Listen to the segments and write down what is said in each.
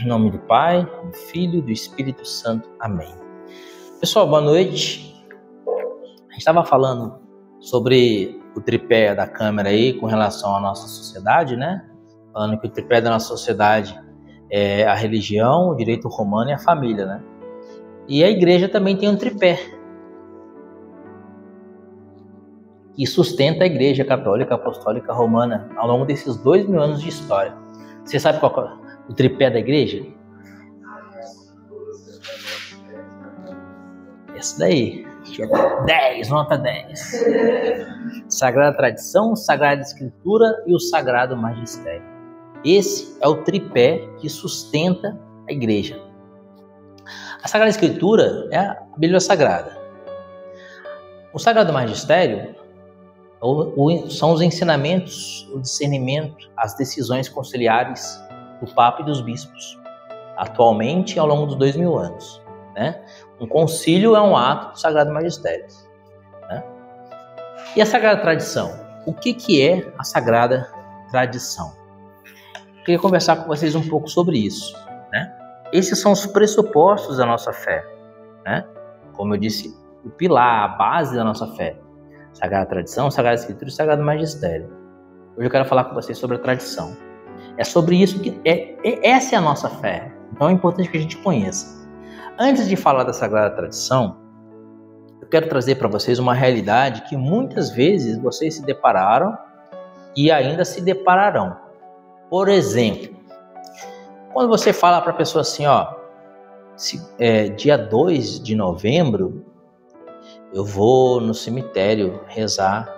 Em nome do Pai, do Filho e do Espírito Santo. Amém. Pessoal, boa noite. A gente estava falando sobre o tripé da câmera aí com relação à nossa sociedade, né? Falando que o tripé da nossa sociedade é a religião, o direito romano e a família, né? E a igreja também tem um tripé que sustenta a igreja católica, apostólica, romana ao longo desses 2000 anos de história. Você sabe qual é o tripé da igreja? Esse daí, 10, nota 10. Sagrada tradição, sagrada escritura e o sagrado magistério. Esse é o tripé que sustenta a igreja. A Sagrada Escritura é a Bíblia Sagrada. O Sagrado Magistério são os ensinamentos, o discernimento, as decisões conciliares do Papa e dos bispos, atualmente ao longo dos 2000 anos. Né? Um concílio é um ato do Sagrado Magistério. Né? E a Sagrada Tradição? O que é a Sagrada Tradição? Eu queria conversar com vocês um pouco sobre isso. Né? Esses são os pressupostos da nossa fé. Né? Como eu disse, o pilar, a base da nossa fé. Sagrada Tradição, Sagrada Escritura e Sagrado Magistério. Hoje eu quero falar com vocês sobre a tradição. É sobre isso que essa é a nossa fé. Então é importante que a gente conheça. Antes de falar da Sagrada Tradição, eu quero trazer para vocês uma realidade que muitas vezes vocês se depararam e ainda se depararão. Por exemplo, quando você fala para a pessoa assim, dia 2 de novembro, eu vou no cemitério rezar,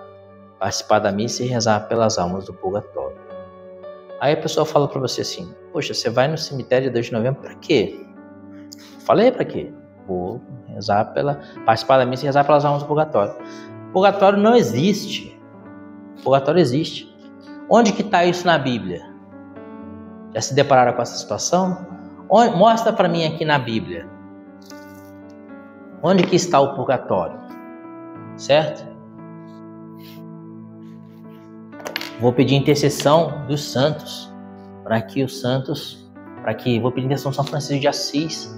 participar da missa e rezar pelas almas do purgatório. Aí a pessoa fala para você assim, poxa, você vai no cemitério dia 2 de novembro para quê? Falei para quê? Vou rezar participar da missa e rezar pelas almas do purgatório. Purgatório não existe. Purgatório existe. Onde que está isso na Bíblia? Já se depararam com essa situação? Mostra para mim aqui na Bíblia. Onde que está o purgatório? Certo? Vou pedir intercessão dos santos, vou pedir intercessão de São Francisco de Assis,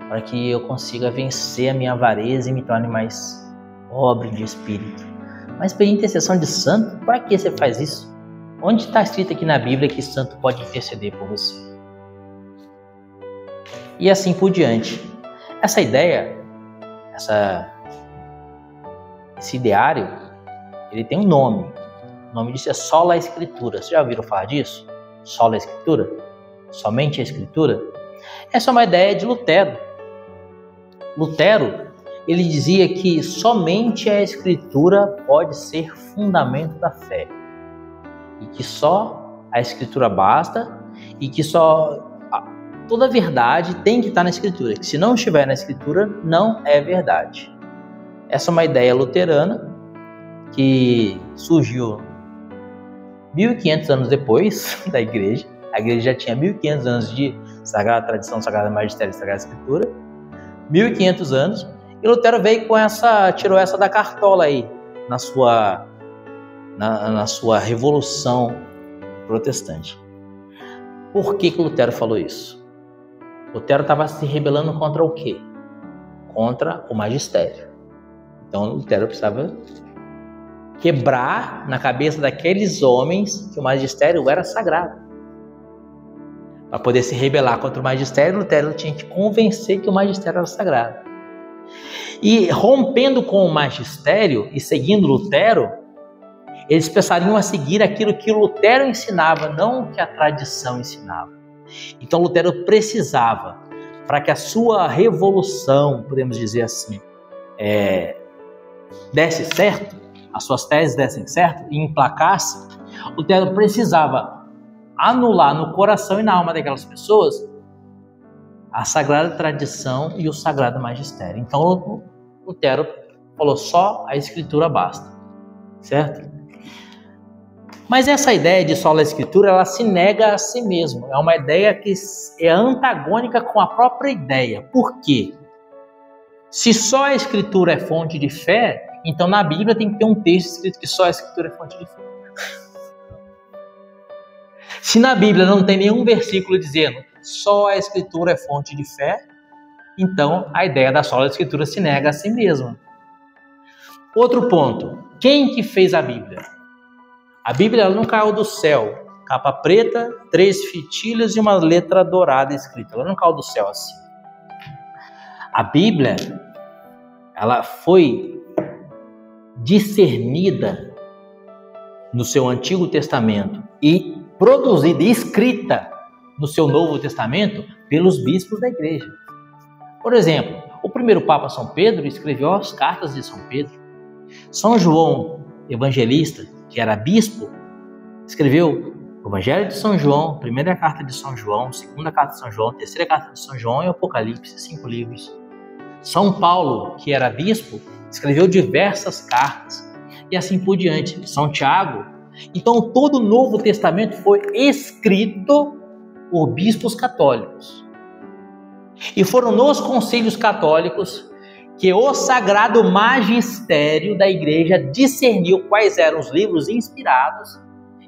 para que eu consiga vencer a minha avareza e me torne mais pobre de espírito. Mas pedir intercessão de santo, para que você faz isso? Onde está escrito aqui na Bíblia que santo pode interceder por você? E assim por diante. Essa ideia, esse ideário, ele tem um nome. O nome disso é Sola Escritura. Vocês já ouviram falar disso? Sola Escritura? Somente a Escritura? Essa é uma ideia de Lutero. Lutero, ele dizia que somente a Escritura pode ser fundamento da fé. E que só a Escritura basta e que toda verdade tem que estar na Escritura. Que se não estiver na Escritura, não é verdade. Essa é uma ideia luterana que surgiu 1500 anos depois da igreja. A igreja já tinha 1500 anos de Sagrada Tradição, Sagrada Magistério e Sagrada Escritura. 1500 anos. E Lutero veio tirou essa da cartola aí, na sua revolução protestante. Por que Lutero falou isso? Lutero estava se rebelando contra o quê? Contra o magistério. Então Lutero precisava quebrar na cabeça daqueles homens que o magistério era sagrado. Para poder se rebelar contra o magistério, Lutero tinha que convencer que o magistério era sagrado. E rompendo com o magistério e seguindo Lutero, eles passariam a seguir aquilo que Lutero ensinava, não o que a tradição ensinava. Então Lutero precisava, para que a sua revolução, podemos dizer assim, desse certo, as suas teses dessem certo e emplacasse, Lutero precisava anular no coração e na alma daquelas pessoas a sagrada tradição e o sagrado magistério. Então Lutero falou só a Escritura basta, certo? Mas essa ideia de sola Escritura, ela se nega a si mesma. É uma ideia que é antagônica com a própria ideia. Por quê? Se só a Escritura é fonte de fé, então na Bíblia tem que ter um texto escrito que só a Escritura é fonte de fé. Se na Bíblia não tem nenhum versículo dizendo só a Escritura é fonte de fé, então a ideia da sola Escritura se nega a si mesma. Outro ponto, quem que fez a Bíblia? A Bíblia ela não caiu do céu, capa preta, 3 fitilhas e uma letra dourada escrita, ela não caiu do céu assim. A Bíblia, ela foi discernida no seu Antigo Testamento e produzida e escrita no seu Novo Testamento pelos bispos da igreja. Por exemplo, o primeiro Papa São Pedro escreveu as cartas de São Pedro. São João Evangelista, que era bispo, escreveu o Evangelho de São João, primeira carta de São João, segunda carta de São João, terceira carta de São João e Apocalipse, 5 livros. São Paulo, que era bispo, escreveu diversas cartas e assim por diante. São Tiago. Então, todo o Novo Testamento foi escrito por bispos católicos. E foram nos concílios católicos que o sagrado magistério da igreja discerniu quais eram os livros inspirados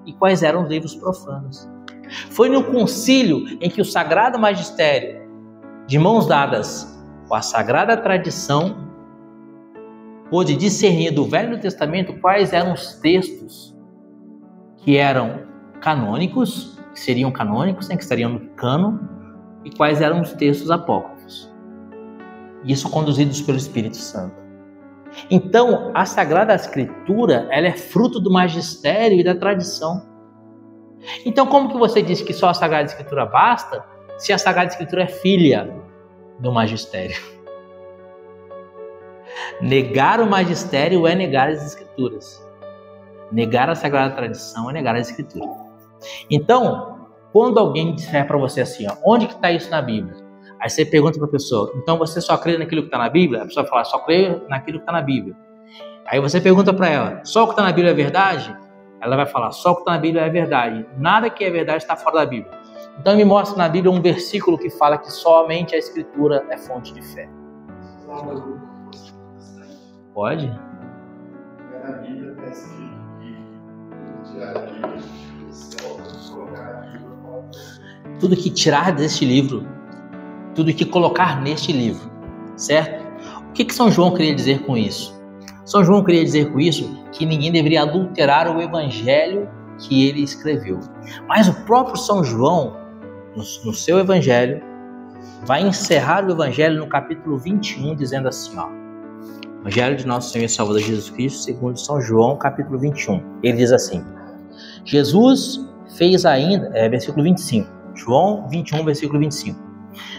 e quais eram os livros profanos. Foi no concílio em que o sagrado magistério, de mãos dadas com a sagrada tradição, pôde discernir do Velho Testamento quais eram os textos que eram canônicos, que seriam canônicos, que estariam no cânon, e quais eram os textos apócrifos. Isso conduzidos pelo Espírito Santo. Então, a Sagrada Escritura, ela é fruto do magistério e da tradição. Então, como que você diz que só a Sagrada Escritura basta, se a Sagrada Escritura é filha do magistério? Negar o magistério é negar as Escrituras. Negar a Sagrada Tradição é negar a Escritura. Então, quando alguém disser para você assim, ó, onde que está isso na Bíblia? Aí você pergunta para a pessoa, então você só crê naquilo que está na Bíblia? A pessoa fala, só crê naquilo que está na Bíblia. Aí você pergunta para ela, só o que está na Bíblia é verdade? Ela vai falar, só o que está na Bíblia é verdade. Nada que é verdade está fora da Bíblia. Então me mostra na Bíblia um versículo que fala que somente a Escritura é fonte de fé. Pode? Na Bíblia está escrito que tirar a Bíblia do céu, colocar a Bíblia. Tudo que tirar deste livro, tudo que colocar neste livro, certo? O que São João queria dizer com isso? São João queria dizer com isso que ninguém deveria adulterar o evangelho que ele escreveu. Mas o próprio São João, no seu evangelho, vai encerrar o evangelho no capítulo 21, dizendo assim, ó, Evangelho de Nosso Senhor e Salvador Jesus Cristo, segundo São João, capítulo 21. Ele diz assim, Jesus fez ainda, versículo 25, João 21, versículo 25.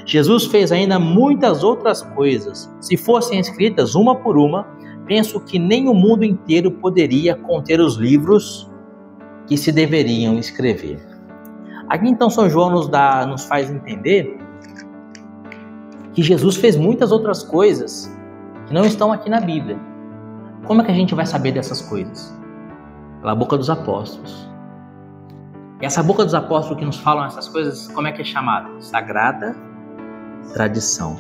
Jesus fez ainda muitas outras coisas. Se fossem escritas uma por uma, penso que nem o mundo inteiro poderia conter os livros que se deveriam escrever. Aqui então São João nos faz entender que Jesus fez muitas outras coisas que não estão aqui na Bíblia. Como é que a gente vai saber dessas coisas? Pela boca dos apóstolos. E essa boca dos apóstolos que nos falam essas coisas, como é que é chamada? Sagrada Tradição.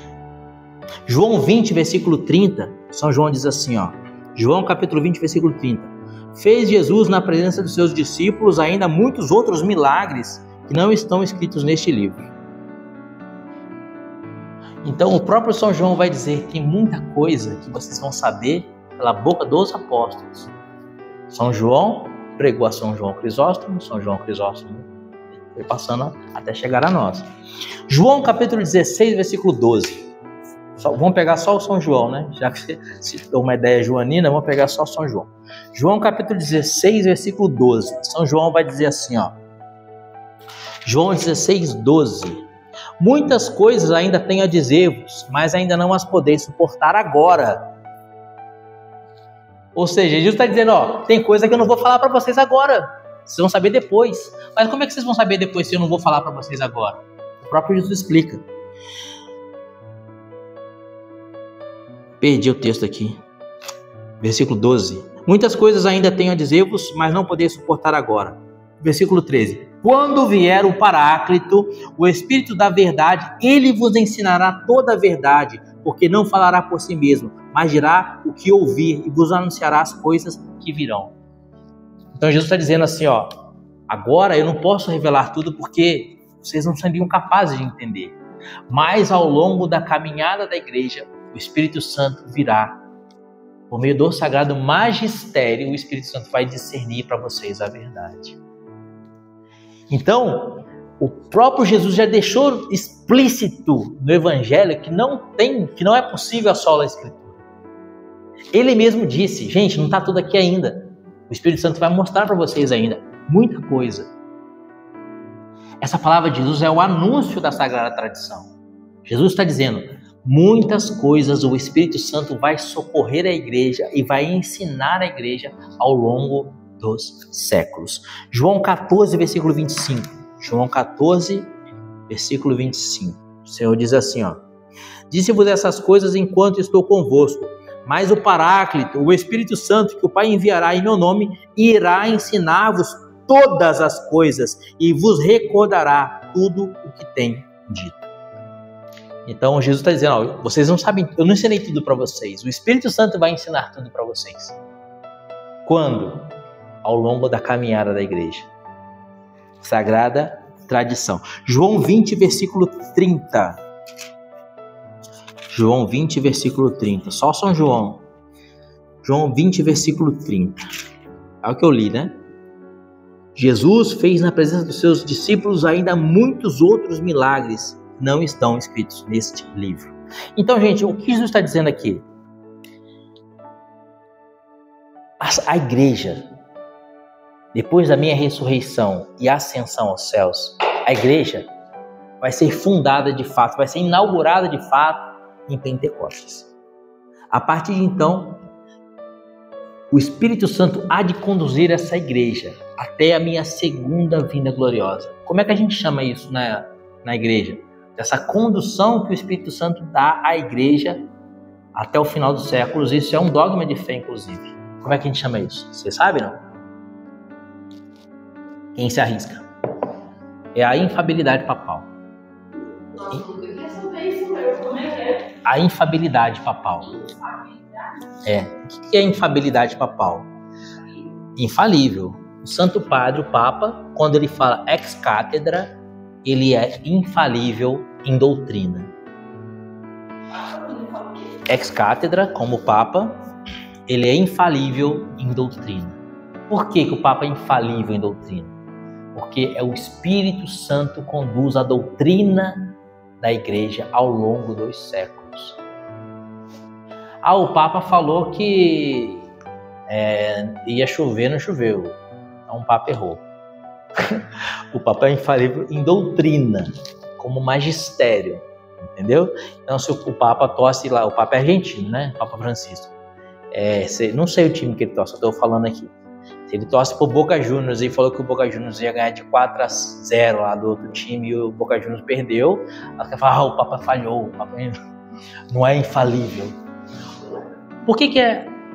João 20, versículo 30, São João diz assim, ó, João capítulo 20, versículo 30. Fez Jesus na presença dos seus discípulos ainda muitos outros milagres que não estão escritos neste livro. Então o próprio São João vai dizer que tem muita coisa que vocês vão saber pela boca dos apóstolos. São João pregou a São João Crisóstomo, São João Crisóstomo foi passando até chegar a nós. João capítulo 16, versículo 12. Vamos pegar só o São João, né? Já que você citou uma ideia joanina, vamos pegar só o São João. João capítulo 16, versículo 12. São João vai dizer assim, ó. João 16, 12. Muitas coisas ainda tenho a dizer-vos, mas ainda não as podeis suportar agora. Ou seja, Jesus está dizendo, ó, tem coisa que eu não vou falar para vocês agora. Vocês vão saber depois. Mas como é que vocês vão saber depois se eu não vou falar para vocês agora? O próprio Jesus explica. Perdi o texto aqui. Versículo 12. Muitas coisas ainda tenho a dizer-vos, mas não podeis suportar agora. Versículo 13. Quando vier o Paráclito, o Espírito da verdade, ele vos ensinará toda a verdade, porque não falará por si mesmo, mas dirá o que ouvir e vos anunciará as coisas que virão. Então Jesus está dizendo assim, ó, agora eu não posso revelar tudo porque vocês não seriam capazes de entender. Mas ao longo da caminhada da igreja, o Espírito Santo virá. Por meio do sagrado magistério, o Espírito Santo vai discernir para vocês a verdade. Então, o próprio Jesus já deixou explícito no Evangelho que não é possível a sola Escritura. Ele mesmo disse, gente, não está tudo aqui ainda. O Espírito Santo vai mostrar para vocês ainda muita coisa. Essa palavra de Jesus é o anúncio da Sagrada Tradição. Jesus está dizendo, muitas coisas o Espírito Santo vai socorrer a igreja e vai ensinar a igreja ao longo dos séculos. João 14, versículo 25. João 14, versículo 25. O Senhor diz assim, disse-vos essas coisas enquanto estou convosco, mas o Paráclito, o Espírito Santo, que o Pai enviará em meu nome, irá ensinar-vos todas as coisas e vos recordará tudo o que tem dito. Então Jesus está dizendo, vocês não sabem, eu não ensinei tudo para vocês, o Espírito Santo vai ensinar tudo para vocês. Quando? Ao longo da caminhada da igreja. Sagrada Tradição. João 20, versículo 30. João 20, versículo 30. Só São João. João 20, versículo 30. É o que eu li, né? Jesus fez na presença dos seus discípulos ainda muitos outros milagres que não estão escritos neste livro. Então, gente, o que Jesus está dizendo aqui? A igreja, depois da minha ressurreição e ascensão aos céus, a igreja vai ser fundada de fato, vai ser inaugurada de fato em Pentecostes. A partir de então, o Espírito Santo há de conduzir essa igreja até a minha segunda vinda gloriosa. Como é que a gente chama isso na igreja? Essa condução que o Espírito Santo dá à igreja até o final dos séculos. Isso é um dogma de fé, inclusive. Como é que a gente chama isso? Você sabe, não? Quem se arrisca? É a infabilidade papal. A infabilidade papal. O que é infabilidade papal? Infalível. O Santo Padre, o Papa, quando ele fala ex cátedra, ele é infalível em doutrina. Ex cátedra, como Papa, ele é infalível em doutrina. Por que o Papa é infalível em doutrina? Porque é o Espírito Santo que conduz a doutrina da igreja ao longo dos séculos. O Papa falou que ia chover, não choveu. Então o Papa errou. O Papa é infalível em doutrina, como magistério, entendeu? Então se o Papa torce lá, o Papa é argentino, né? O Papa Francisco. Não sei o time que ele torce, eu estou falando aqui. Se ele torce pro Boca Juniors e falou que o Boca Juniors ia ganhar de 4-0 lá do outro time e o Boca Juniors perdeu, ela quer falar, o Papa falhou, o Papa não é infalível. Por que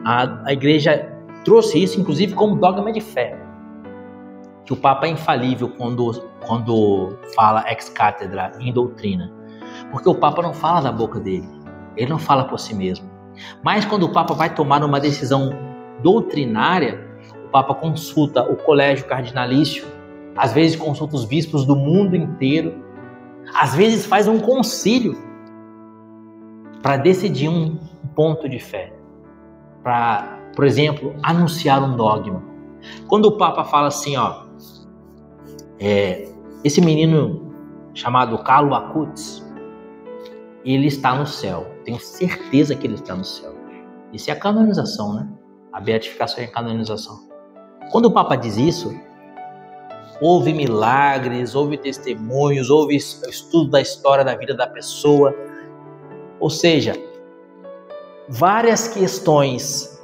a igreja trouxe isso, inclusive, como dogma de fé? Que o Papa é infalível quando fala ex cátedra em doutrina. Porque o Papa não fala da boca dele, ele não fala por si mesmo. Mas quando o Papa vai tomar uma decisão doutrinária, o Papa consulta o colégio cardinalício, às vezes consulta os bispos do mundo inteiro, às vezes faz um concílio para decidir um ponto de fé, para, por exemplo, anunciar um dogma. Quando o Papa fala assim, esse menino chamado Carlo Acutis, ele está no céu, tenho certeza que ele está no céu. Isso é a canonização, né? A beatificação é a canonização. Quando o Papa diz isso, houve milagres, houve testemunhos, houve estudo da história da vida da pessoa. Ou seja, várias questões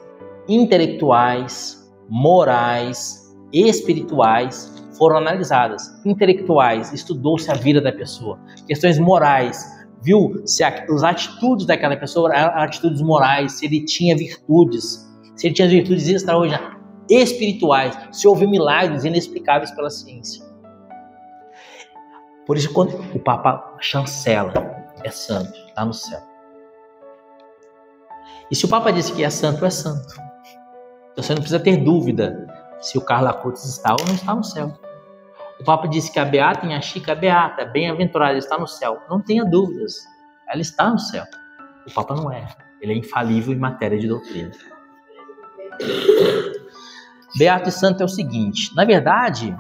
intelectuais, morais, espirituais foram analisadas. Intelectuais, estudou-se a vida da pessoa. Questões morais, viu se as atitudes daquela pessoa eram atitudes morais, se ele tinha virtudes, se ele tinha virtudes extraordinárias. Espirituais, se houve milagres inexplicáveis pela ciência. Por isso, quando o Papa chancela, é santo, está no céu. E se o Papa disse que é santo, é santo. Então você não precisa ter dúvida se o Carlo Acutis está ou não está no céu. O Papa disse que a beata em Chica é beata, bem-aventurada, ela está no céu. Não tenha dúvidas, ela está no céu. O Papa não é. Ele é infalível em matéria de doutrina. Beato e santo é o seguinte, na verdade,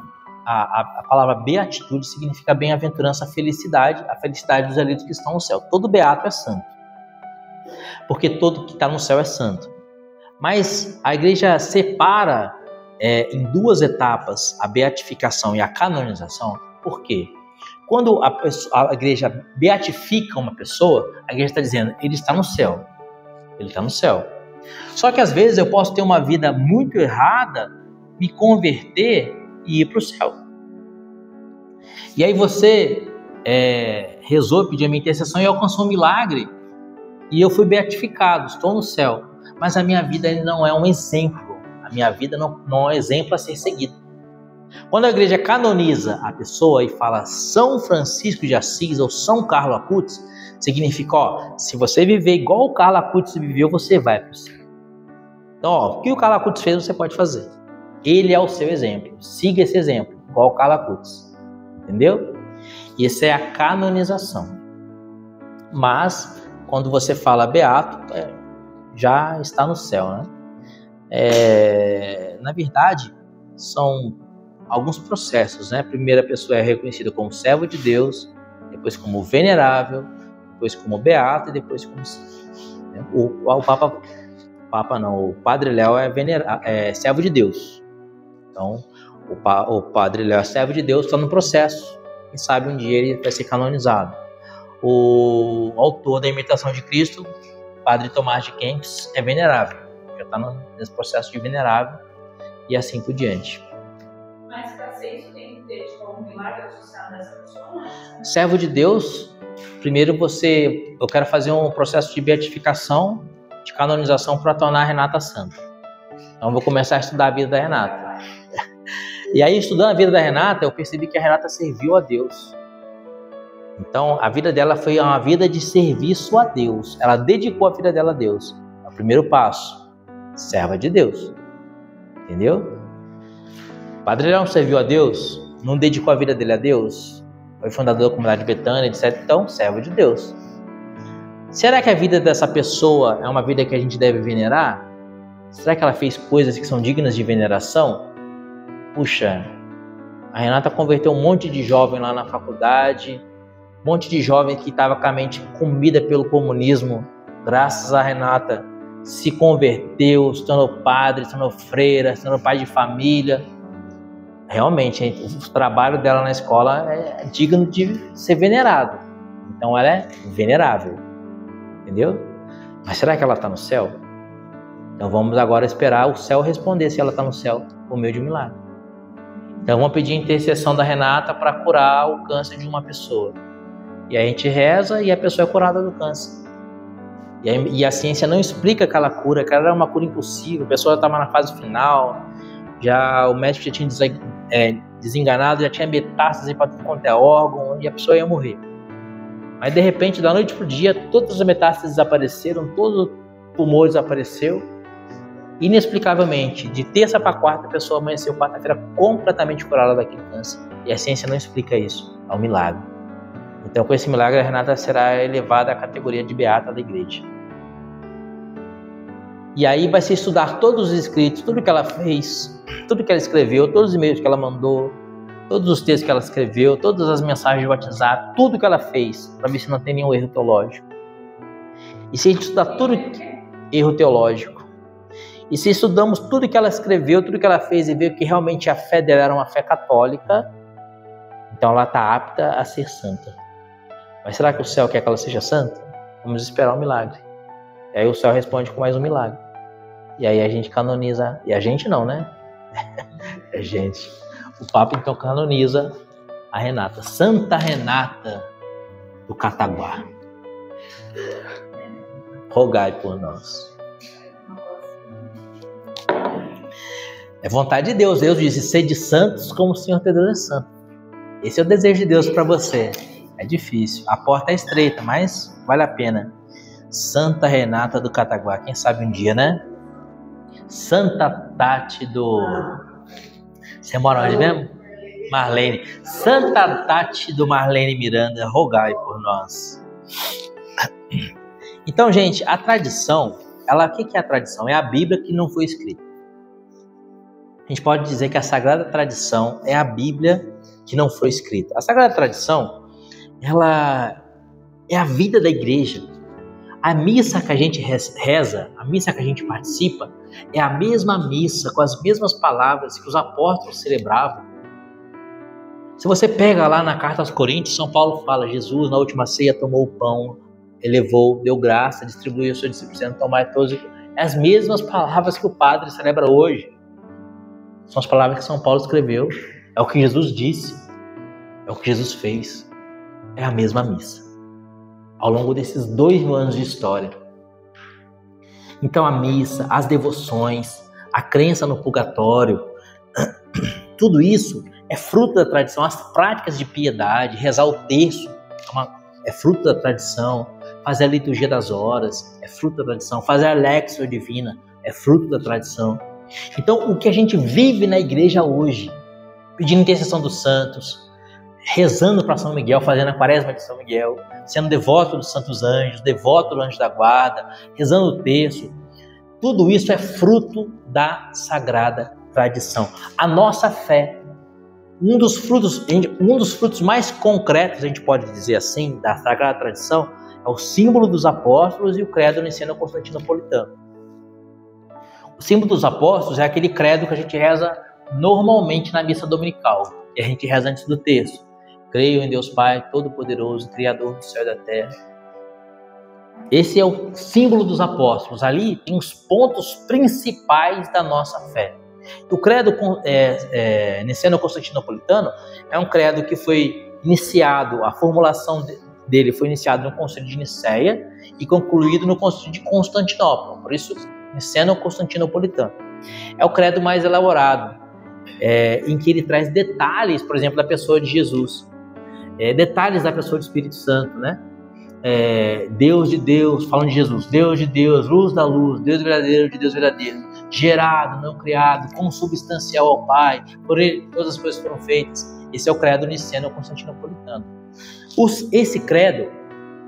a palavra beatitude significa bem-aventurança, a felicidade dos eleitos que estão no céu. Todo beato é santo, porque todo que está no céu é santo. Mas a igreja separa em duas etapas a beatificação e a canonização. Por quê? Quando a igreja beatifica uma pessoa, a igreja está dizendo, ele está no céu. Ele está no céu. Só que às vezes eu posso ter uma vida muito errada, me converter e ir para o céu. E aí você rezou, pediu a minha intercessão e alcançou um milagre. E eu fui beatificado, estou no céu. Mas a minha vida não é um exemplo. A minha vida não é um exemplo a ser seguido. Quando a igreja canoniza a pessoa e fala São Francisco de Assis ou São Carlo Acutis, significa, se você viver igual o Carlo Acutis viveu, você vai para o céu. Então, o que o Carlo Acutis fez, você pode fazer. Ele é o seu exemplo. Siga esse exemplo, igual o Carlo Acutis. Entendeu? E essa é a canonização. Mas, quando você fala beato, já está no céu, né? Na verdade, são alguns processos, né? Primeiro, a pessoa é reconhecida como servo de Deus, depois como venerável, depois como beato e depois como o Padre Léo é servo de Deus. Então, o Padre Léo é servo de Deus, está no processo. Quem sabe um dia ele vai ser canonizado. O autor da Imitação de Cristo, Padre Tomás de Kempis, é venerável. Já está nesse processo de venerável e assim por diante. Mas para ser isso tem que ter um milagre associado a essa pessoa? Servo de Deus, primeiro eu quero fazer um processo de beatificação, de canonização para tornar a Renata santa. Então eu vou começar a estudar a vida da Renata. E aí, estudando a vida da Renata, eu percebi que a Renata serviu a Deus. Então, a vida dela foi uma vida de serviço a Deus. Ela dedicou a vida dela a Deus. É o primeiro passo. Serva de Deus. Entendeu? O Padre Leão serviu a Deus, não dedicou a vida dele a Deus, foi fundador da comunidade de Betânia, etc. Então, servo de Deus. Será que a vida dessa pessoa é uma vida que a gente deve venerar? Será que ela fez coisas que são dignas de veneração? Puxa, a Renata converteu um monte de jovem lá na faculdade, um monte de jovem que estava com a mente comida pelo comunismo. Graças a Renata, se converteu, se tornou padre, se tornou freira, se tornou pai de família. Realmente, o trabalho dela na escola é digno de ser venerado. Então ela é venerável. Entendeu? Mas será que ela está no céu? Então vamos agora esperar o céu responder se ela está no céu por meio de um milagre. Então vamos pedir a intercessão da Renata para curar o câncer de uma pessoa. E aí a gente reza e a pessoa é curada do câncer. E a ciência não explica aquela cura, que era uma cura impossível, a pessoa estava na fase final, já o médico já tinha desenganado, já tinha metástase para tudo quanto é órgão, e a pessoa ia morrer. Mas de repente, da noite para o dia, todas as metástases desapareceram, todo o tumor desapareceu. Inexplicavelmente, de terça para quarta, a pessoa amanheceu quarta-feira completamente curada daquele câncer. E a ciência não explica isso, é um milagre. Então, com esse milagre, a Renata será elevada à categoria de beata da igreja. E aí vai se estudar todos os escritos, tudo que ela fez, tudo que ela escreveu, todos os e-mails que ela mandou, todos os textos que ela escreveu, todas as mensagens de WhatsApp, tudo que ela fez, para ver se não tem nenhum erro teológico. E se a gente estudar tudo erro teológico, e se estudamos tudo que ela escreveu, tudo que ela fez e ver que realmente a fé dela era uma fé católica, então ela está apta a ser santa. Mas será que o céu quer que ela seja santa? Vamos esperar um milagre. E aí o céu responde com mais um milagre. E aí a gente canoniza. E a gente não, né? É gente. O Papa então canoniza a Renata. Santa Renata do Cataguá. Rogai por nós. É vontade de Deus. Deus disse, sede santos como o Senhor teu Deus é santo. Esse é o desejo de Deus para você. É difícil. A porta é estreita, mas vale a pena. Santa Renata do Cataguá. Quem sabe um dia, né? Santa Tati do... Você mora onde mesmo? Marlene. Santa Tati do Marlene Miranda, rogai por nós. Então, gente, a tradição, o que é a tradição? É a Bíblia que não foi escrita. A gente pode dizer que a Sagrada Tradição é a Bíblia que não foi escrita. A Sagrada Tradição, ela é a vida da igreja. A missa que a gente reza, a missa que a gente participa, é a mesma missa, com as mesmas palavras que os apóstolos celebravam. Se você pega lá na carta aos Coríntios, São Paulo fala: Jesus na última ceia tomou o pão, elevou, deu graça, distribuiu aos seus discípulos, dizendo: tomai todos. É as mesmas palavras que o Padre celebra hoje. São as palavras que São Paulo escreveu. É o que Jesus disse. É o que Jesus fez. É a mesma missa. Ao longo desses 2000 anos de história. Então a missa, as devoções, a crença no purgatório, tudo isso é fruto da tradição. As práticas de piedade, rezar o terço, é fruto da tradição. Fazer a liturgia das horas, é fruto da tradição. Fazer a Lexio Divina, é fruto da tradição. Então o que a gente vive na igreja hoje, pedindo intercessão dos santos, rezando para São Miguel, fazendo a quaresma de São Miguel, sendo devoto dos santos anjos, devoto do anjo da guarda, rezando o terço, tudo isso é fruto da sagrada tradição. A nossa fé, um dos frutos mais concretos, a gente pode dizer assim, da sagrada tradição, é o símbolo dos apóstolos e o credo niceno-constantinopolitano. O símbolo dos apóstolos é aquele credo que a gente reza normalmente na missa dominical, e a gente reza antes do terço. Creio em Deus Pai Todo-Poderoso, Criador do céu e da terra. Esse é o símbolo dos apóstolos. Ali tem os pontos principais da nossa fé. O credo niceno-constantinopolitano é um credo que foi iniciado, a formulação dele foi iniciada no Concílio de Nicéia e concluído no Concílio de Constantinopla. Por isso, niceno-constantinopolitano. É o credo mais elaborado, em que ele traz detalhes, por exemplo, da pessoa de Jesus. Detalhes da pessoa do Espírito Santo, né? Deus de Deus, falando de Jesus, Deus de Deus, luz da luz, Deus verdadeiro de Deus verdadeiro, gerado, não criado, consubstancial ao Pai, por ele todas as coisas foram feitas. Esse é o credo niceno-constantinopolitano. Esse credo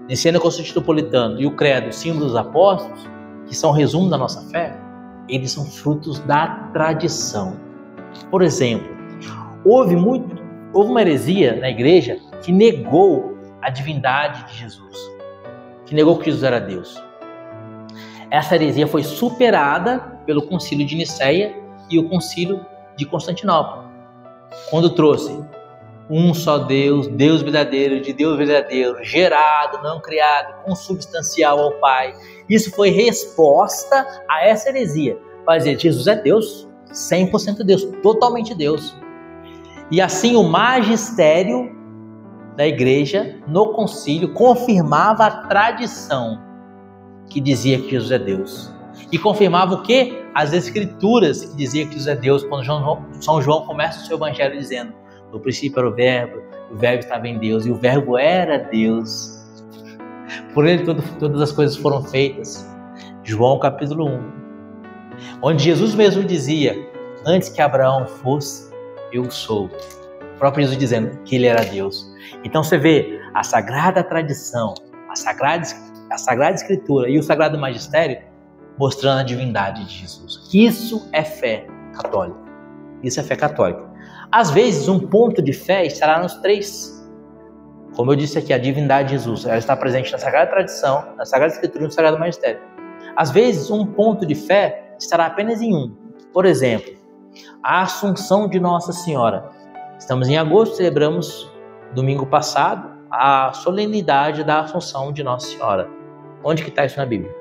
niceno-constantinopolitano e o credo símbolo dos apóstolos, que são o resumo da nossa fé, eles são frutos da tradição. Por exemplo, houve uma heresia na igreja que negou a divindade de Jesus, que negou que Jesus era Deus. Essa heresia foi superada pelo Concílio de Nicéia e o Concílio de Constantinopla, quando trouxe um só Deus, Deus verdadeiro, de Deus verdadeiro, gerado, não criado, consubstancial ao Pai. Isso foi resposta a essa heresia, para dizer: Jesus é Deus, 100% Deus, totalmente Deus. E assim o magistério da igreja no concílio confirmava a tradição que dizia que Jesus é Deus. E confirmava o quê? As escrituras que diziam que Jesus é Deus, quando São João começa o seu evangelho dizendo: no princípio era o verbo estava em Deus, e o verbo era Deus. Por ele todas as coisas foram feitas. João capítulo 1. Onde Jesus mesmo dizia: antes que Abraão fosse, eu sou. O próprio Jesus dizendo que ele era Deus. Então você vê a sagrada tradição, a sagrada escritura e o sagrado magistério mostrando a divindade de Jesus. Isso é fé católica. Isso é fé católica. Às vezes um ponto de fé estará nos três. Como eu disse aqui, a divindade de Jesus, ela está presente na sagrada tradição, na sagrada escritura e no sagrado magistério. Às vezes um ponto de fé estará apenas em um. Por exemplo, a Assunção de Nossa Senhora. Estamos em agosto, celebramos domingo passado a solenidade da Assunção de Nossa Senhora. Onde que está isso na Bíblia?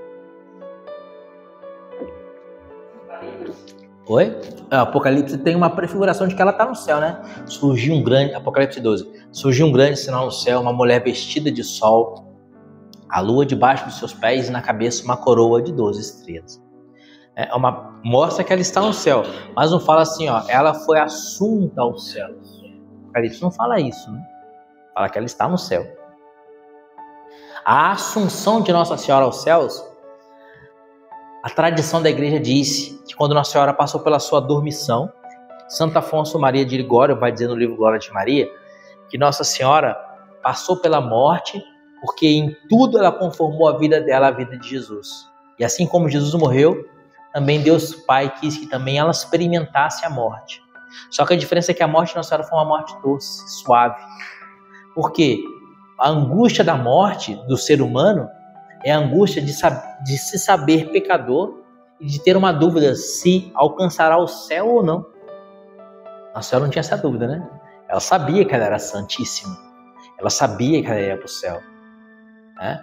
Oi? Apocalipse tem uma prefiguração de que ela está no céu, né? Surgiu um grande, Apocalipse 12, surgiu um grande sinal no céu, uma mulher vestida de sol, a lua debaixo dos seus pés e na cabeça uma coroa de 12 estrelas. Mostra que ela está no céu, mas não fala assim, ela foi assunta aos céus. Apocalipse não fala isso, né? Fala que ela está no céu. A assunção de Nossa Senhora aos céus, a tradição da igreja diz que quando Nossa Senhora passou pela sua dormição, Santo Afonso Maria de Ligório vai dizer no livro Glória de Maria que Nossa Senhora passou pela morte porque em tudo ela conformou a vida dela à vida de Jesus. E assim como Jesus morreu, também Deus Pai quis que também ela experimentasse a morte. Só que a diferença é que a morte de Nossa Senhora foi uma morte doce, suave. Porque a angústia da morte do ser humano é a angústia de se saber pecador e de ter uma dúvida se alcançará o céu ou não. Nossa Senhora não tinha essa dúvida, né? Ela sabia que ela era santíssima. Ela sabia que ela ia para o céu. Né?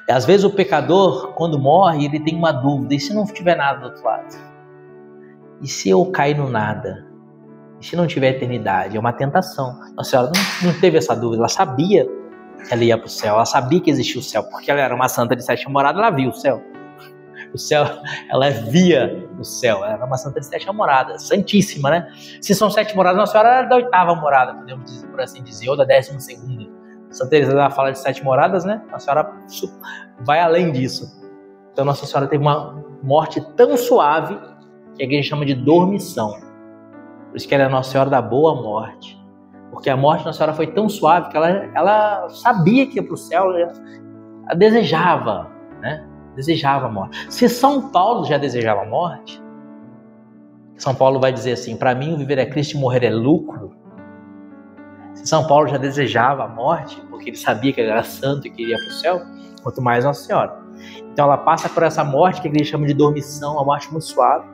E às vezes o pecador, quando morre, ele tem uma dúvida. E se não tiver nada do outro lado? E se eu cair no nada? E se não tiver eternidade? É uma tentação. Nossa Senhora não teve essa dúvida. Ela sabia que ela ia para o céu. Ela sabia que existia o céu. Porque ela era uma santa de 7 moradas, ela viu o céu. O céu, ela via o céu. Ela era uma santa de 7 moradas. Santíssima, né? Se são 7 moradas, Nossa Senhora era da 8ª morada, podemos dizer, por assim dizer, ou da 12ª. Santa Teresa fala de 7 moradas, né? Nossa Senhora vai além disso. Então Nossa Senhora teve uma morte tão suave que a igreja chama de dormição. Por isso que ela é Nossa Senhora da Boa Morte. Porque a morte de Nossa Senhora foi tão suave que ela sabia que ia para o céu, ela desejava, né? Desejava a morte. Se São Paulo já desejava a morte, São Paulo vai dizer assim: para mim o viver é Cristo e morrer é lucro. Se São Paulo já desejava a morte, porque ele sabia que ele era santo e queria ir para o céu, quanto mais Nossa Senhora. Então ela passa por essa morte que a igreja chama de dormição, uma morte muito suave.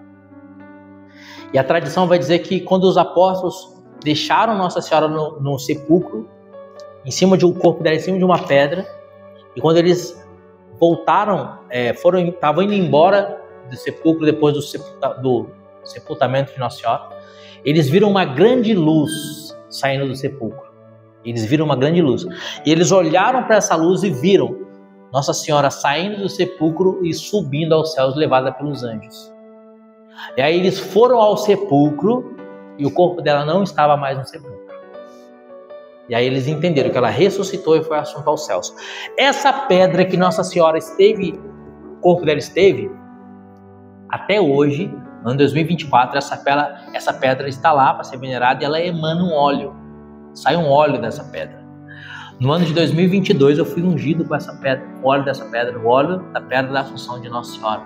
E a tradição vai dizer que quando os apóstolos deixaram Nossa Senhora no sepulcro, em cima de um corpo dela, em cima de uma pedra, e quando eles voltaram, estavam indo embora do sepulcro depois do sepultamento de Nossa Senhora, eles viram uma grande luz saindo do sepulcro. Eles viram uma grande luz. E eles olharam para essa luz e viram Nossa Senhora saindo do sepulcro e subindo aos céus, levada pelos anjos. E aí eles foram ao sepulcro e o corpo dela não estava mais no sepulcro. E aí eles entenderam que ela ressuscitou e foi assunta aos céus. Essa pedra que Nossa Senhora esteve, o corpo dela esteve, até hoje, no ano 2024, essa pedra está lá para ser venerada e ela emana um óleo. Sai um óleo dessa pedra. No ano de 2022 eu fui ungido com essa pedra, o óleo dessa pedra, o óleo da pedra da Assunção de Nossa Senhora.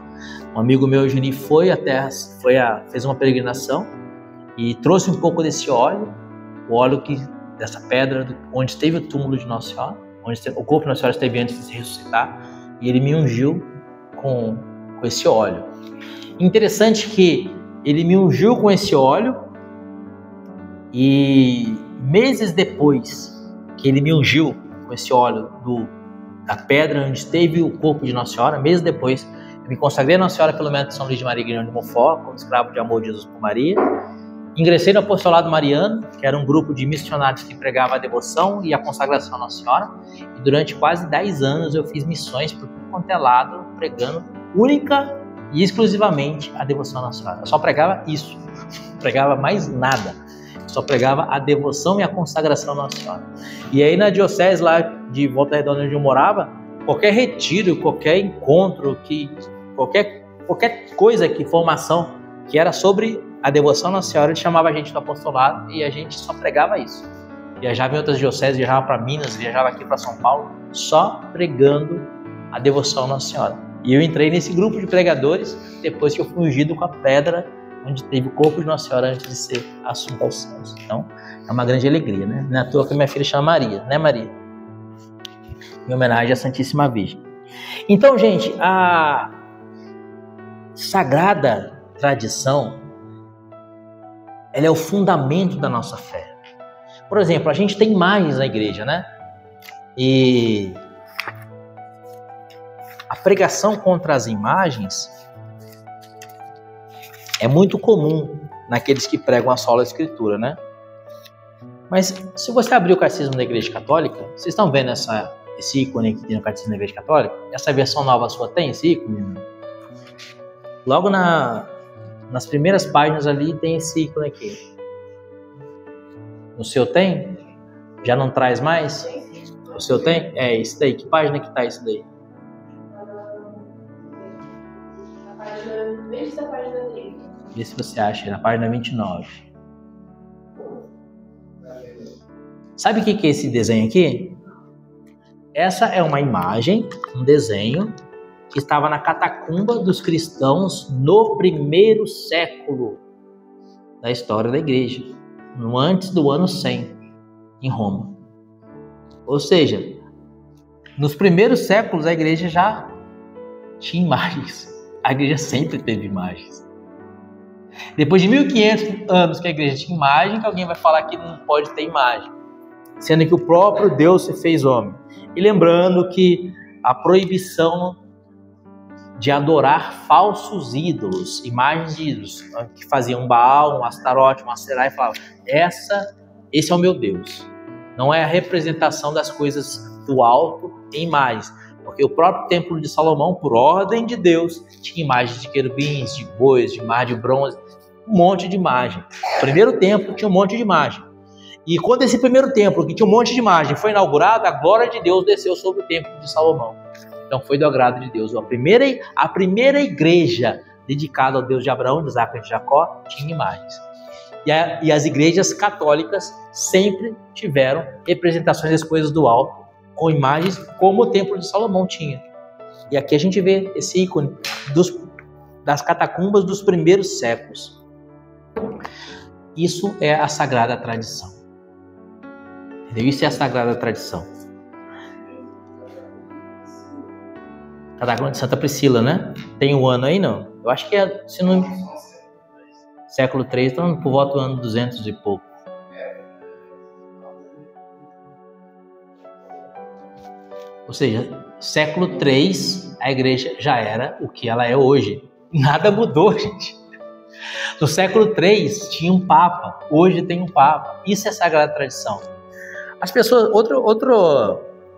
Um amigo meu, Eugênio, foi à terra, fez uma peregrinação e trouxe um pouco desse óleo, o óleo dessa pedra, onde esteve o túmulo de Nossa Senhora, onde o corpo de Nossa Senhora esteve antes de se ressuscitar, e ele me ungiu com esse óleo. Interessante que ele me ungiu com esse óleo e meses depois que ele me ungiu com esse óleo da pedra onde esteve o corpo de Nossa Senhora, meses depois eu me consagrei a Nossa Senhora pelo método de São Luís de Maria Grignion de Montfort, como escravo de amor de Jesus por Maria. Ingressei no apostolado mariano, que era um grupo de missionários que pregava a devoção e a consagração a Nossa Senhora. E durante quase 10 anos eu fiz missões por tudo quanto é lado, pregando única e exclusivamente a devoção a Nossa Senhora. Eu só pregava isso, não pregava mais nada. Eu só pregava a devoção e a consagração a Nossa Senhora. E aí na diocese lá de Volta Redonda, onde eu morava, qualquer retiro, qualquer encontro, qualquer coisa, formação que era sobre a devoção a Nossa Senhora, ele chamava a gente do apostolado e a gente só pregava isso. Viajava em outras dioceses, viajava para Minas, viajava aqui para São Paulo, só pregando a devoção a Nossa Senhora. E eu entrei nesse grupo de pregadores depois que eu fui ungido com a pedra onde teve o corpo de Nossa Senhora antes de ser assunta aos céus. Então, é uma grande alegria, né? Não é à toa que minha filha chama Maria, né, Maria? Em homenagem à Santíssima Virgem. Então, gente, a sagrada tradição, ela é o fundamento da nossa fé. Por exemplo, a gente tem imagens na igreja, né? E a pregação contra as imagens é muito comum naqueles que pregam a sola escritura, né? Mas se você abrir o catecismo da Igreja Católica, vocês estão vendo esse ícone que tem no catecismo da Igreja Católica? Essa versão nova sua tem esse ícone? Logo nas primeiras páginas ali tem esse ícone aqui. No seu tem? Já não traz mais? O seu tem? É isso daí. Que página que tá isso daí? Na página, desde a página 30. Vê se você acha, na página 29. Sabe o que é esse desenho aqui? Essa é uma imagem, um desenho, que estava na catacumba dos cristãos no primeiro século da história da igreja, no antes do ano 100, em Roma. Ou seja, nos primeiros séculos a igreja já tinha imagens. A igreja sempre teve imagens. Depois de 1500 anos que a igreja tinha imagem, que alguém vai falar que não pode ter imagem, sendo que o próprio Deus se fez homem. E lembrando que a proibição de adorar falsos ídolos, imagens de ídolos, que faziam um Baal, um Astarote, um Aserá, e falavam, esse é o meu Deus. Não é a representação das coisas do alto em imagens, porque o próprio templo de Salomão, por ordem de Deus, tinha imagens de querubins, de bois, de mar de bronze, um monte de imagem. O primeiro templo tinha um monte de imagem. E quando esse primeiro templo, que tinha um monte de imagem, foi inaugurado, a glória de Deus desceu sobre o templo de Salomão. Então foi do agrado de Deus. A primeira igreja dedicada ao Deus de Abraão, de Isaac e de Jacó, tinha imagens. E as igrejas católicas sempre tiveram representações das coisas do alto, com imagens como o templo de Salomão tinha. E aqui a gente vê esse ícone das catacumbas dos primeiros séculos. Isso é a sagrada tradição. Entendeu? Isso é a sagrada tradição. Catacumba de Santa Priscila, né? Tem um ano aí, não? Eu acho que é, se não... século III, então por volta do ano 200 e pouco. Ou seja, século III, a igreja já era o que ela é hoje. Nada mudou, gente. No século III tinha um papa, hoje tem um papa. Isso é sagrada tradição. As pessoas,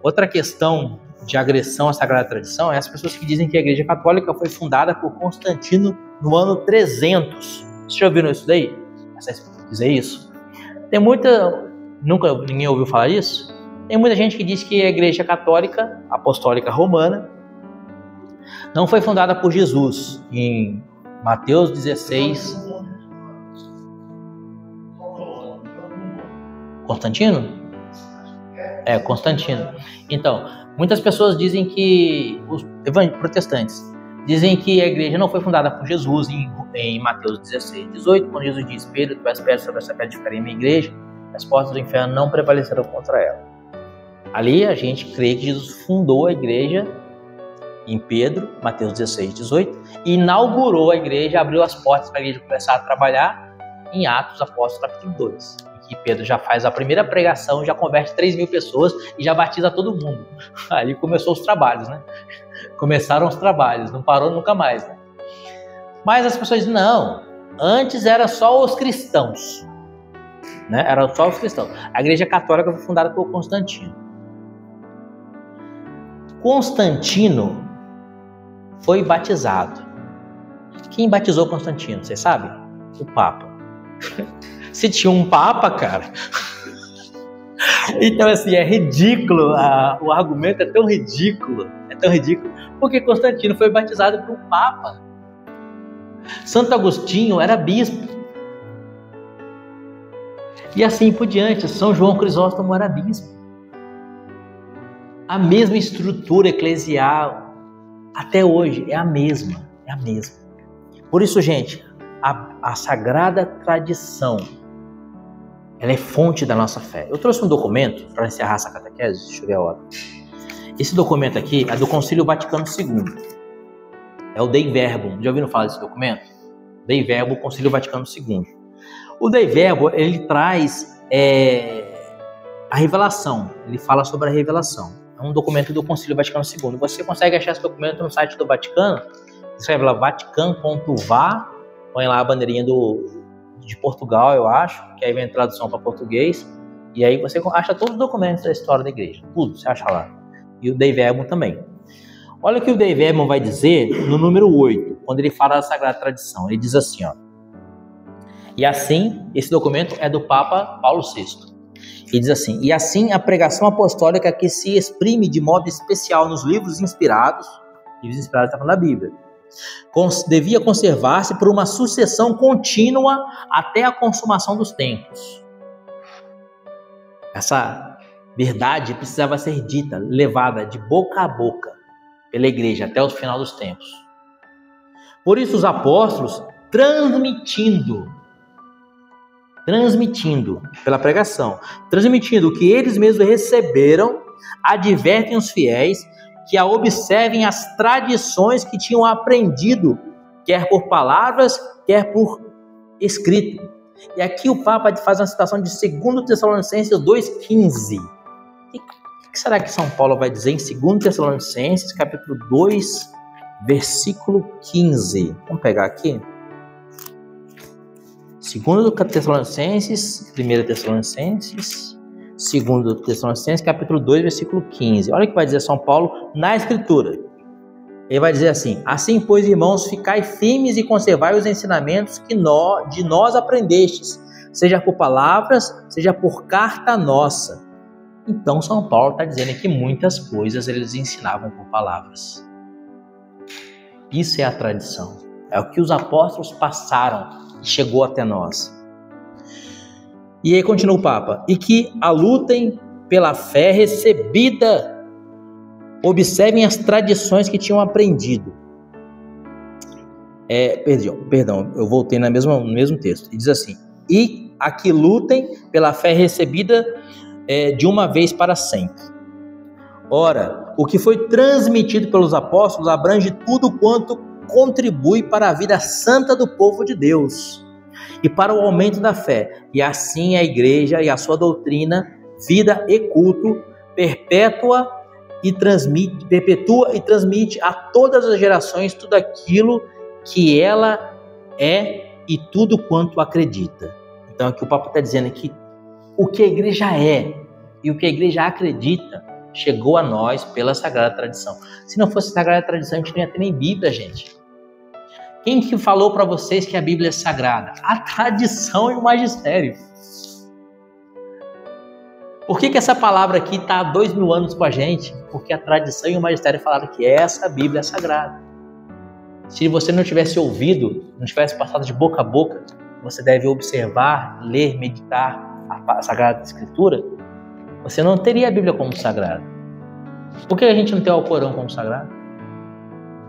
outra questão de agressão à sagrada tradição é as pessoas que dizem que a igreja católica foi fundada por Constantino no ano 300. Vocês já ouviram isso daí? Vocês dizer isso? Tem muita... ninguém ouviu falar disso? Tem muita gente que diz que a igreja católica, apostólica romana, não foi fundada por Jesus. Em Mateus 16... Constantino? É, Constantino. Então, muitas pessoas dizem que, os protestantes, dizem que a igreja não foi fundada por Jesus em Mateus 16, 18, quando Jesus diz, Pedro, tu és pedra, sobre essa pedra edificarei minha igreja, as portas do inferno não prevalecerão contra ela. Ali a gente crê que Jesus fundou a igreja em Pedro, Mateus 16, 18, e inaugurou a igreja, abriu as portas para a igreja começar a trabalhar em Atos Apóstolos capítulo 2. Que Pedro já faz a primeira pregação, já converte 3.000 pessoas e já batiza todo mundo. Ali começou os trabalhos, né? Começaram os trabalhos, não parou nunca mais, né? Mas as pessoas dizem, não, antes era só os cristãos, né? Era só os cristãos. A igreja católica foi fundada por Constantino. Constantino foi batizado. Quem batizou Constantino, vocês sabem? O Papa. Se tinha um papa, cara. Então, assim, é ridículo. O argumento é tão ridículo. Porque Constantino foi batizado por um papa. Santo Agostinho era bispo. E assim por diante. São João Crisóstomo era bispo. A mesma estrutura eclesial até hoje é a mesma. Por isso, gente, a sagrada tradição, ela é fonte da nossa fé. Eu trouxe um documento para encerrar essa catequese, deixa eu ver a hora. Esse documento aqui é do Concílio Vaticano II. É o Dei Verbum. Já ouviram falar desse documento? Dei Verbum, Concílio Vaticano II. O Dei Verbum, ele traz a revelação. Ele fala sobre a revelação. É um documento do Concílio Vaticano II. Você consegue achar esse documento no site do Vaticano. Escreve lá vatican.va, põe lá a bandeirinha de Portugal, eu acho, que aí vem a tradução para português, e aí você acha todos os documentos da história da igreja, tudo você acha lá. E o Dei Verbum também. Olha o que o Dei Verbum vai dizer no número 8, quando ele fala da Sagrada Tradição. Ele diz assim, ó. E assim, esse documento é do Papa Paulo VI. Ele diz assim, e assim a pregação apostólica que se exprime de modo especial nos livros inspirados está falando da Bíblia, devia conservar-se por uma sucessão contínua até a consumação dos tempos. Essa verdade precisava ser dita, levada de boca a boca pela igreja até o final dos tempos. Por isso os apóstolos, transmitindo pela pregação, transmitindo o que eles mesmos receberam, advertem os fiéis que observem as tradições que tinham aprendido, quer por palavras, quer por escrito. E aqui o Papa faz uma citação de 2 Tessalonicenses 2,15. O que será que São Paulo vai dizer em 2 Tessalonicenses, capítulo 2, versículo 15? Vamos pegar aqui. 2 Tessalonicenses, 1 Tessalonicenses, 2 Tessalonicenses, capítulo 2, versículo 15. Olha o que vai dizer São Paulo na Escritura. Ele vai dizer assim: assim, pois, irmãos, ficai firmes e conservai os ensinamentos que de nós aprendestes, seja por palavras, seja por carta nossa. Então, São Paulo está dizendo que muitas coisas eles ensinavam por palavras. Isso é a tradição. É o que os apóstolos passaram e chegou até nós. E aí continua o Papa. E que a lutem pela fé recebida, observem as tradições que tinham aprendido. Perdão, eu voltei no mesmo texto. E diz assim: e a que lutem pela fé recebida de uma vez para sempre. Ora, o que foi transmitido pelos apóstolos abrange tudo quanto contribui para a vida santa do povo de Deus e para o aumento da fé. E assim a igreja e a sua doutrina, vida e culto, perpetua e transmite a todas as gerações tudo aquilo que ela é e tudo quanto acredita. Então aqui o Papa está dizendo que o que a igreja é e o que a igreja acredita chegou a nós pela Sagrada Tradição. Se não fosse a Sagrada Tradição, a gente não ia ter nem Bíblia, gente. Quem que falou para vocês que a Bíblia é sagrada? A tradição e o magistério. Por que essa palavra aqui está há 2000 anos com a gente? Porque a tradição e o magistério falaram que essa Bíblia é sagrada. Se você não tivesse ouvido, não tivesse passado de boca a boca, você deve observar, ler, meditar a Sagrada Escritura, você não teria a Bíblia como sagrada. Por que a gente não tem o Alcorão como sagrado?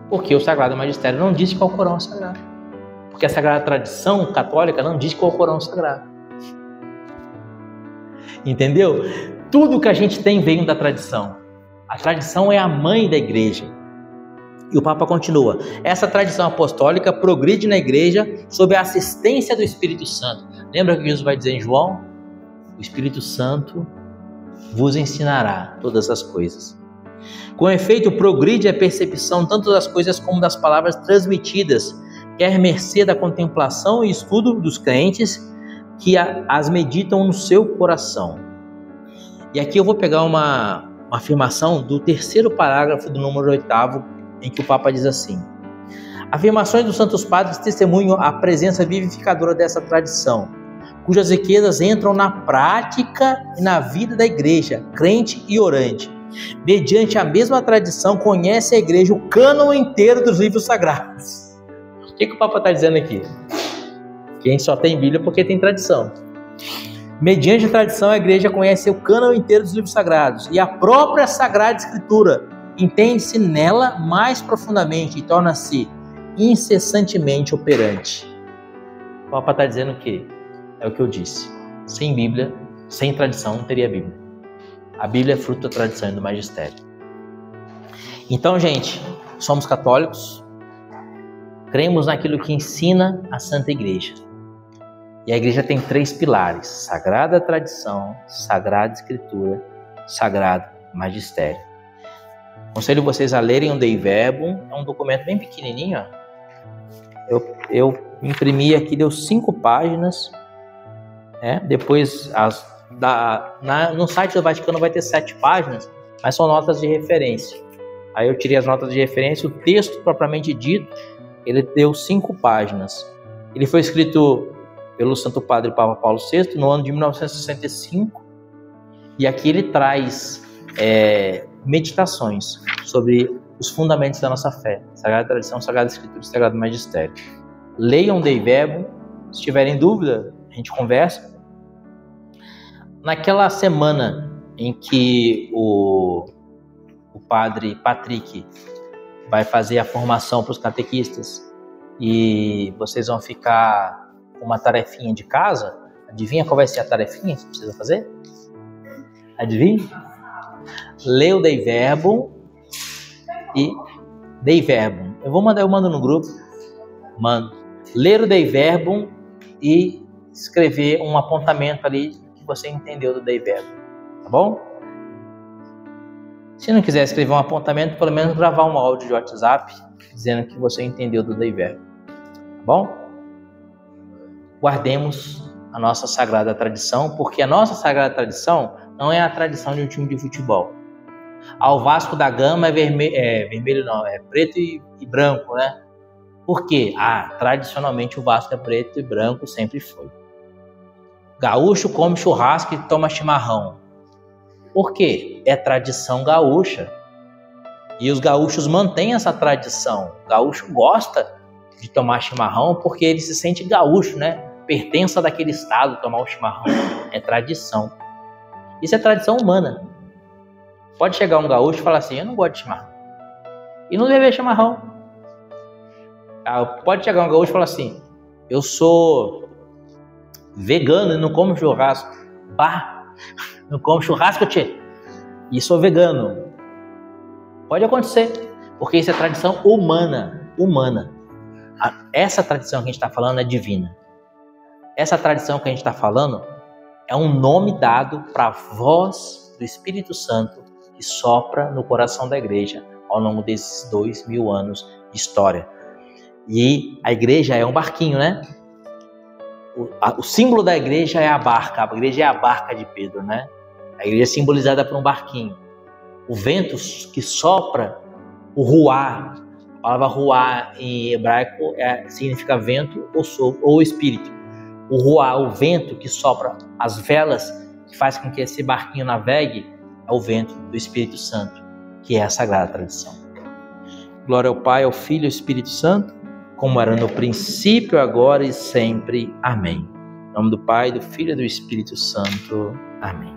Porque o Sagrado Magistério não diz que o Alcorão é sagrado. Porque a Sagrada Tradição Católica não diz que o Alcorão é sagrado. Entendeu? Tudo que a gente tem vem da tradição. A tradição é a mãe da igreja. E o Papa continua: essa tradição apostólica progride na igreja sob a assistência do Espírito Santo. Lembra que Jesus vai dizer em João? O Espírito Santo vos ensinará todas as coisas. Com efeito, progride a percepção tanto das coisas como das palavras transmitidas, quer mercê da contemplação e estudo dos crentes que as meditam no seu coração. E aqui eu vou pegar uma afirmação do 3º parágrafo do número 8º, em que o Papa diz assim: afirmações dos Santos Padres testemunham a presença vivificadora dessa tradição, cujas riquezas entram na prática e na vida da igreja, crente e orante. Mediante a mesma tradição, conhece a igreja o cânon inteiro dos livros sagrados. O que o Papa está dizendo aqui? Que a gente só tem Bíblia porque tem tradição. Mediante a tradição, a igreja conhece o cânon inteiro dos livros sagrados e a própria Sagrada Escritura. Entende-se nela mais profundamente e torna-se incessantemente operante. O Papa está dizendo o quê? É o que eu disse. Sem Bíblia, sem tradição, não teria Bíblia. A Bíblia é fruto da tradição e do magistério. Então, gente, somos católicos, cremos naquilo que ensina a Santa Igreja. E a Igreja tem 3 pilares: Sagrada Tradição, Sagrada Escritura, Sagrado Magistério. Aconselho vocês a lerem o Dei Verbum, é um documento bem pequenininho. Eu imprimi aqui, deu 5 páginas. Depois no site do Vaticano vai ter 7 páginas, mas são notas de referência. Aí eu tirei as notas de referência. O texto propriamente dito, ele deu 5 páginas. Ele foi escrito pelo Santo Padre Papa Paulo VI no ano de 1965, e aqui ele traz meditações sobre os fundamentos da nossa fé: Sagrada Tradição, Sagrada Escritura e Sagrado Magistério. Leiam Dei Verbum. Se tiverem dúvida, a gente conversa. naquela semana em que o padre Patrick vai fazer a formação para os catequistas e vocês vão ficar com uma tarefinha de casa, adivinha qual vai ser a tarefinha que precisa fazer? Adivinha? Lê o Dei Verbum e Dei Verbum. Eu mando no grupo. Mando. Ler o Dei Verbum e escrever um apontamento ali que você entendeu do Dei Verbum. Tá bom? Se não quiser escrever um apontamento, pelo menos gravar um áudio de WhatsApp dizendo que você entendeu do Dei Verbum. Tá bom? Guardemos a nossa sagrada tradição, porque a nossa sagrada tradição não é a tradição de um time de futebol. O Vasco da Gama é vermelho não, é preto e branco, né? Por quê? Tradicionalmente o Vasco é preto e branco, sempre foi. Gaúcho come churrasco e toma chimarrão. Por quê? É tradição gaúcha. E os gaúchos mantêm essa tradição. O gaúcho gosta de tomar chimarrão porque ele se sente gaúcho, né? Pertença daquele estado tomar o chimarrão. É tradição. Isso é tradição humana. Pode chegar um gaúcho e falar assim, eu não gosto de chimarrão. E não beber chimarrão. Pode chegar um gaúcho e falar assim, eu sou vegano e não como churrasco. Bah, não como churrasco, tchê. E sou vegano. Pode acontecer, porque isso é tradição humana. Essa tradição que a gente está falando é divina. Essa tradição que a gente está falando é um nome dado para a voz do Espírito Santo que sopra no coração da igreja ao longo desses 2000 anos de história. E a igreja é um barquinho, né? O símbolo da igreja é a barca. A igreja é a barca de Pedro, né? A igreja é simbolizada por um barquinho. O vento que sopra, o ruá. A palavra ruá em hebraico significa vento ou espírito. O ruá, o vento que sopra as velas, que faz com que esse barquinho navegue, é o vento do Espírito Santo, que é a sagrada tradição. Glória ao Pai, ao Filho e ao Espírito Santo, como era no princípio, agora e sempre. Amém. Em nome do Pai, do Filho e do Espírito Santo. Amém.